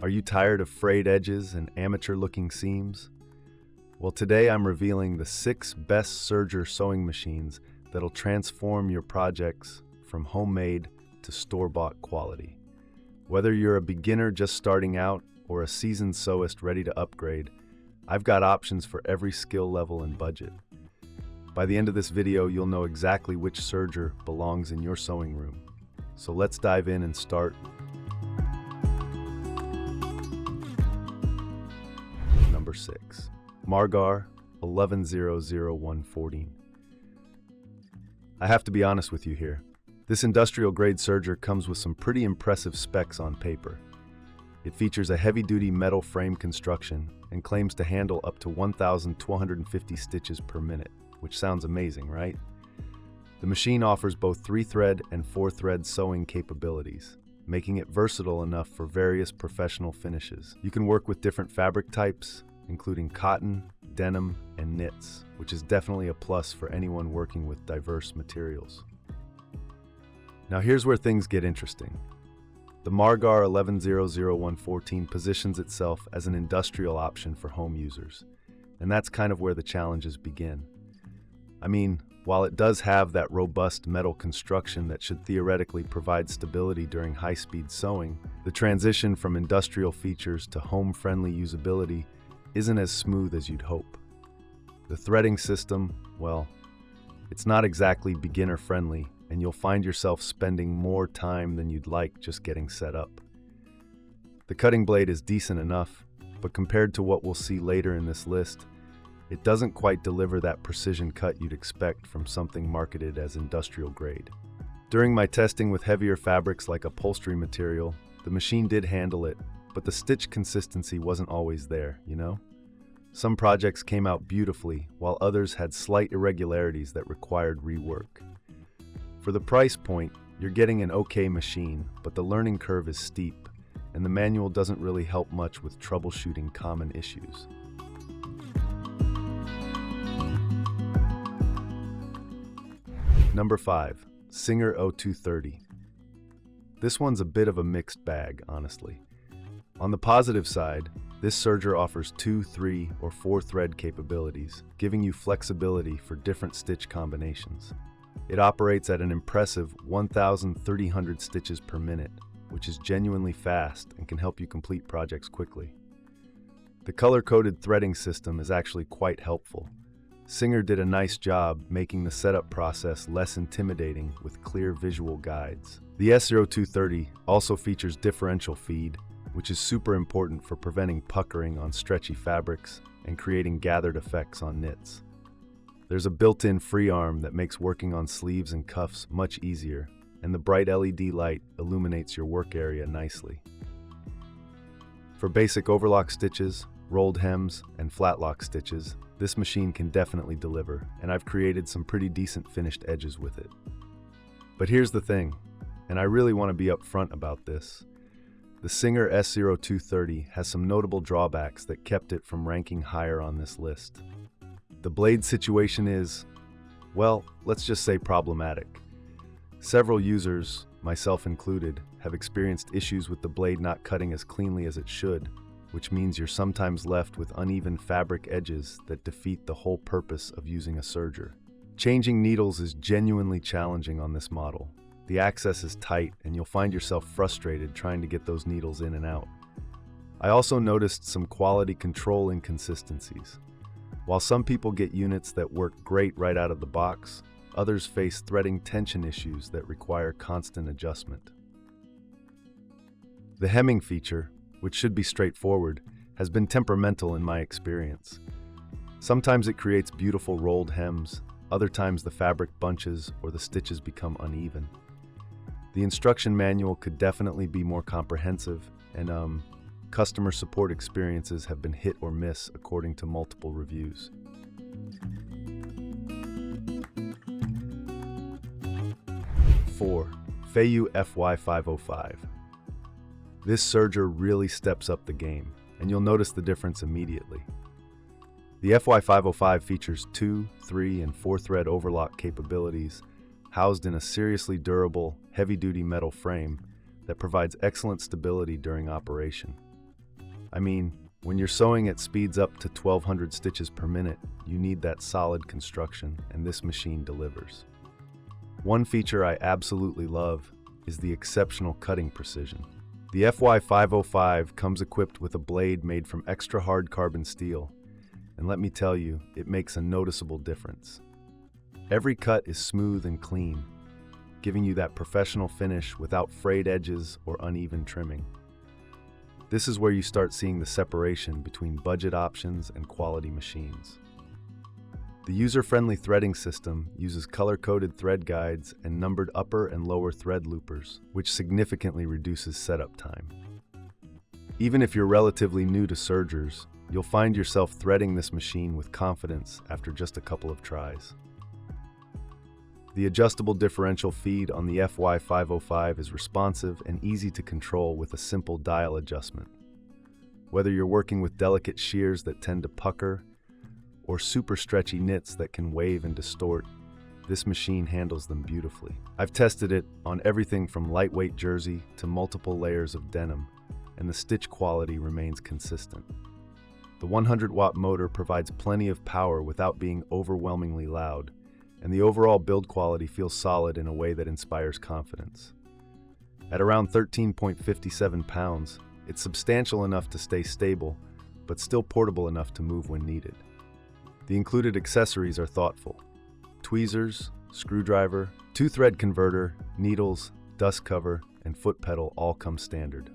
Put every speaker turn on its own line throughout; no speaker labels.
Are you tired of frayed edges and amateur-looking seams? Well, today I'm revealing the 6 best Serger sewing machines that'll transform your projects from homemade to store-bought quality. Whether you're a beginner just starting out or a seasoned sewist ready to upgrade, I've got options for every skill level and budget. By the end of this video, you'll know exactly which Serger belongs in your sewing room. So let's dive in and start. Number 6. Margar 1100-114. I have to be honest with you here. This industrial-grade Serger comes with some pretty impressive specs on paper. It features a heavy-duty metal frame construction and claims to handle up to 1,250 stitches per minute, which sounds amazing, right? The machine offers both 3-thread and 4-thread sewing capabilities, making it versatile enough for various professional finishes. You can work with different fabric types, including cotton, denim, and knits, which is definitely a plus for anyone working with diverse materials. Now here's where things get interesting. The Margar 1100-114 positions itself as an industrial option for home users, and that's kind of where the challenges begin. I mean, while it does have that robust metal construction that should theoretically provide stability during high-speed sewing, the transition from industrial features to home-friendly usability isn't as smooth as you'd hope. The threading system, well, it's not exactly beginner-friendly, and you'll find yourself spending more time than you'd like just getting set up. The cutting blade is decent enough, but compared to what we'll see later in this list, it doesn't quite deliver that precision cut you'd expect from something marketed as industrial grade. During my testing with heavier fabrics like upholstery material, the machine did handle it, but the stitch consistency wasn't always there, you know? Some projects came out beautifully, while others had slight irregularities that required rework. For the price point, you're getting an okay machine, but the learning curve is steep, and the manual doesn't really help much with troubleshooting common issues. Number 5. Serger 0230. This one's a bit of a mixed bag, honestly. On the positive side, this Serger offers 2, 3, or 4-thread capabilities, giving you flexibility for different stitch combinations. It operates at an impressive 1,300 stitches per minute, which is genuinely fast and can help you complete projects quickly. The color-coded threading system is actually quite helpful. Serger did a nice job making the setup process less intimidating with clear visual guides. The S0230 also features differential feed, which is super important for preventing puckering on stretchy fabrics and creating gathered effects on knits. There's a built-in free arm that makes working on sleeves and cuffs much easier, and the bright LED light illuminates your work area nicely. For basic overlock stitches, rolled hems, and flatlock stitches, this machine can definitely deliver, and I've created some pretty decent finished edges with it. But here's the thing, and I really want to be upfront about this. The Serger S0230 has some notable drawbacks that kept it from ranking higher on this list. The blade situation is, well, let's just say problematic. Several users, myself included, have experienced issues with the blade not cutting as cleanly as it should, which means you're sometimes left with uneven fabric edges that defeat the whole purpose of using a Serger. Changing needles is genuinely challenging on this model. The access is tight, and you'll find yourself frustrated trying to get those needles in and out. I also noticed some quality control inconsistencies. While some people get units that work great right out of the box, others face threading tension issues that require constant adjustment. The hemming feature, which should be straightforward, has been temperamental in my experience. Sometimes it creates beautiful rolled hems, other times the fabric bunches or the stitches become uneven. The instruction manual could definitely be more comprehensive, and customer support experiences have been hit or miss according to multiple reviews. Feiyu FY505. This Serger really steps up the game, and you'll notice the difference immediately. The FY505 features 2, 3, and 4-thread overlock capabilities housed in a seriously durable, heavy-duty metal frame that provides excellent stability during operation. I mean, when you're sewing at speeds up to 1200 stitches per minute, you need that solid construction, and this machine delivers. One feature I absolutely love is the exceptional cutting precision. The FY505 comes equipped with a blade made from extra hard carbon steel, and let me tell you, it makes a noticeable difference. Every cut is smooth and clean, giving you that professional finish without frayed edges or uneven trimming. This is where you start seeing the separation between budget options and quality machines. The user-friendly threading system uses color-coded thread guides and numbered upper and lower thread loopers, which significantly reduces setup time. Even if you're relatively new to Sergers, you'll find yourself threading this machine with confidence after just a couple of tries. The adjustable differential feed on the FY505 is responsive and easy to control with a simple dial adjustment. Whether you're working with delicate shears that tend to pucker or super stretchy knits that can wave and distort, this machine handles them beautifully. I've tested it on everything from lightweight jersey to multiple layers of denim, and the stitch quality remains consistent. The 100-watt motor provides plenty of power without being overwhelmingly loud, and the overall build quality feels solid in a way that inspires confidence. At around 13.57 pounds, it's substantial enough to stay stable, but still portable enough to move when needed. The included accessories are thoughtful. Tweezers, screwdriver, 2-thread converter, needles, dust cover, and foot pedal all come standard.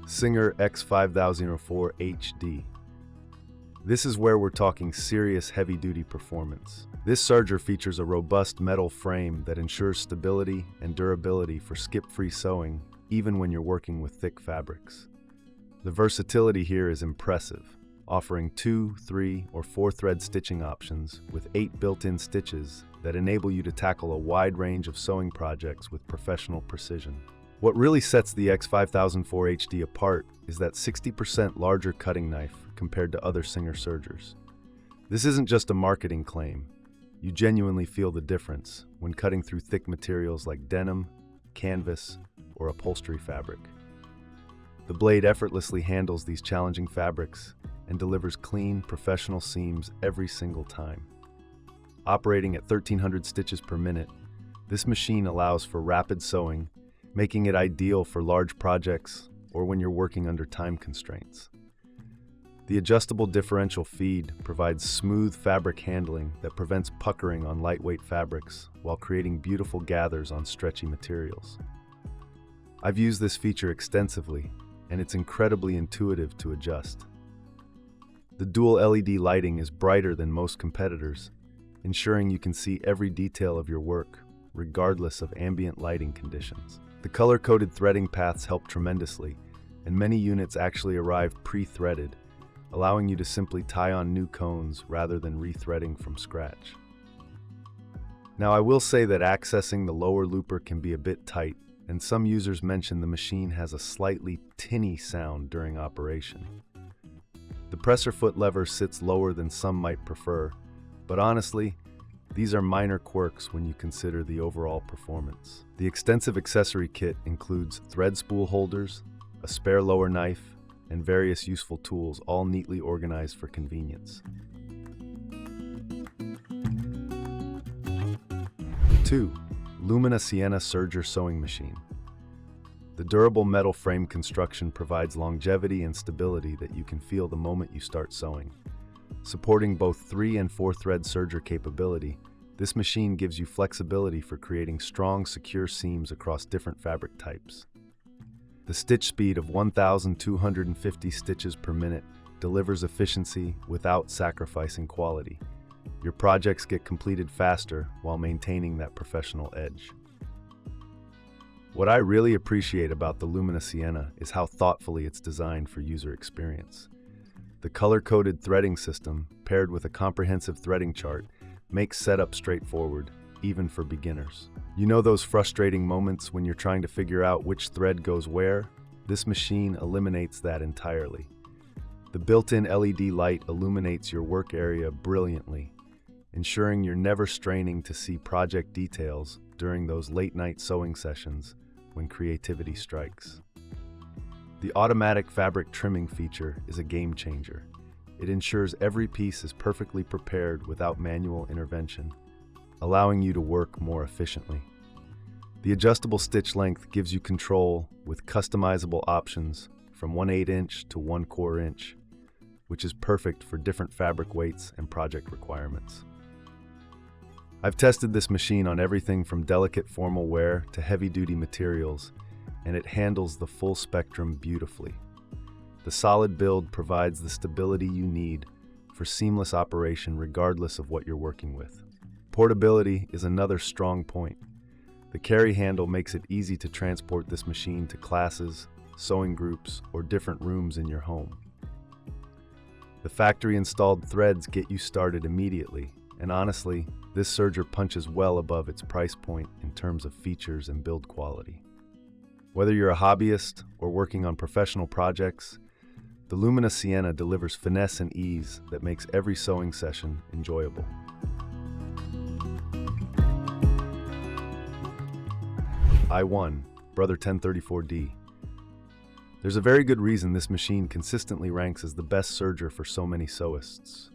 Serger X5004 HD. This is where we're talking serious heavy-duty performance. This Serger features a robust metal frame that ensures stability and durability for skip-free sewing, even when you're working with thick fabrics. The versatility here is impressive, offering 2, 3, or 4-thread stitching options with 8 built-in stitches that enable you to tackle a wide range of sewing projects with professional precision. What really sets the X5004 HD apart is that 60% larger cutting knife compared to other Singer Sergers. This isn't just a marketing claim. You genuinely feel the difference when cutting through thick materials like denim, canvas, or upholstery fabric. The blade effortlessly handles these challenging fabrics and delivers clean, professional seams every single time. Operating at 1300 stitches per minute, this machine allows for rapid sewing, making it ideal for large projects or when you're working under time constraints. The adjustable differential feed provides smooth fabric handling that prevents puckering on lightweight fabrics while creating beautiful gathers on stretchy materials. I've used this feature extensively, and it's incredibly intuitive to adjust. The dual LED lighting is brighter than most competitors, ensuring you can see every detail of your work, regardless of ambient lighting conditions. The color-coded threading paths help tremendously, and many units actually arrive pre-threaded, allowing you to simply tie on new cones rather than re-threading from scratch. Now, I will say that accessing the lower looper can be a bit tight, and some users mention the machine has a slightly tinny sound during operation. The presser foot lever sits lower than some might prefer, but honestly, these are minor quirks when you consider the overall performance. The extensive accessory kit includes thread spool holders, a spare lower knife, and various useful tools, all neatly organized for convenience. 2. Lumina Sienna Serger Sewing Machine. The durable metal frame construction provides longevity and stability that you can feel the moment you start sewing. Supporting both 3 and 4 thread serger capability, this machine gives you flexibility for creating strong, secure seams across different fabric types. The stitch speed of 1,250 stitches per minute delivers efficiency without sacrificing quality. Your projects get completed faster while maintaining that professional edge. What I really appreciate about the Lumina Sienna is how thoughtfully it's designed for user experience. The color-coded threading system, paired with a comprehensive threading chart, makes setup straightforward, even for beginners. You know those frustrating moments when you're trying to figure out which thread goes where? This machine eliminates that entirely. The built-in LED light illuminates your work area brilliantly, ensuring you're never straining to see project details during those late-night sewing sessions when creativity strikes. The automatic fabric trimming feature is a game changer. It ensures every piece is perfectly prepared without manual intervention, allowing you to work more efficiently. The adjustable stitch length gives you control with customizable options from 1/8 inch to 1/4 inch, which is perfect for different fabric weights and project requirements. I've tested this machine on everything from delicate formal wear to heavy-duty materials, and it handles the full spectrum beautifully. The solid build provides the stability you need for seamless operation regardless of what you're working with. Portability is another strong point. The carry handle makes it easy to transport this machine to classes, sewing groups, or different rooms in your home. The factory-installed threads get you started immediately, and honestly, this Serger punches well above its price point in terms of features and build quality. Whether you're a hobbyist or working on professional projects, the Lumina Sienna delivers finesse and ease that makes every sewing session enjoyable. I1, Brother 1034D. There's a very good reason this machine consistently ranks as the best serger for so many sewists.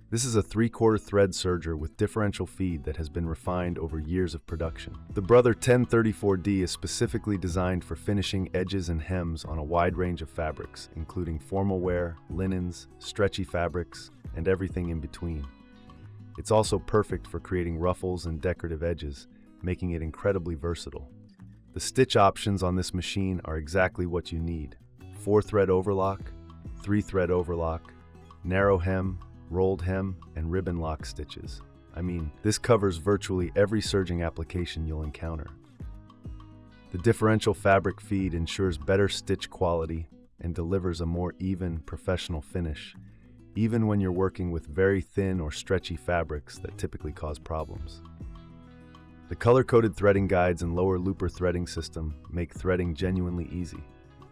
This is a 3/4 thread serger with differential feed that has been refined over years of production. The Brother 1034D is specifically designed for finishing edges and hems on a wide range of fabrics, including formal wear, linens, stretchy fabrics, and everything in between. It's also perfect for creating ruffles and decorative edges, making it incredibly versatile. The stitch options on this machine are exactly what you need: 4-thread overlock, 3-thread overlock, narrow hem, rolled hem, and ribbon lock stitches. I mean, this covers virtually every serging application you'll encounter. The differential fabric feed ensures better stitch quality and delivers a more even, professional finish, even when you're working with very thin or stretchy fabrics that typically cause problems. The color-coded threading guides and lower looper threading system make threading genuinely easy,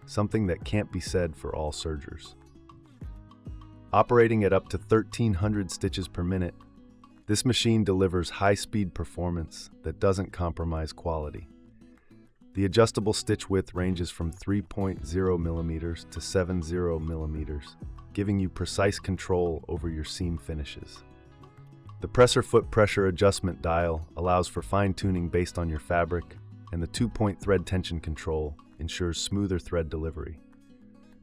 something that can't be said for all sergers. Operating at up to 1,300 stitches per minute, this machine delivers high-speed performance that doesn't compromise quality. The adjustable stitch width ranges from 3.0 millimeters to 7.0 millimeters, giving you precise control over your seam finishes. The presser foot pressure adjustment dial allows for fine-tuning based on your fabric, and the 2-point thread tension control ensures smoother thread delivery.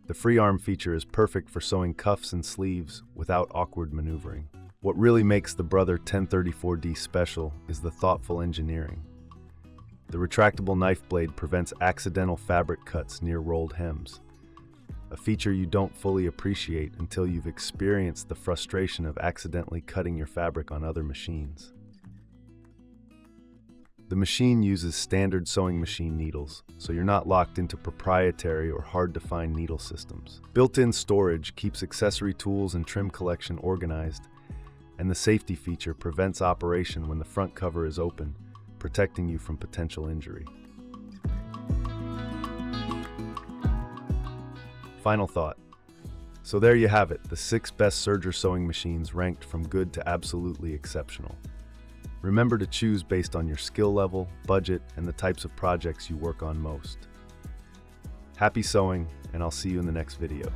The free arm feature is perfect for sewing cuffs and sleeves without awkward maneuvering. What really makes the Brother 1034D special is the thoughtful engineering. The retractable knife blade prevents accidental fabric cuts near rolled hems, a feature you don't fully appreciate until you've experienced the frustration of accidentally cutting your fabric on other machines. The machine uses standard sewing machine needles, so you're not locked into proprietary or hard-to-find needle systems. Built-in storage keeps accessory tools and trim collection organized, and the safety feature prevents operation when the front cover is open, protecting you from potential injury. Final thought. So there you have it, the 6 best Serger sewing machines ranked from good to absolutely exceptional. Remember to choose based on your skill level, budget, and the types of projects you work on most. Happy sewing, and I'll see you in the next video.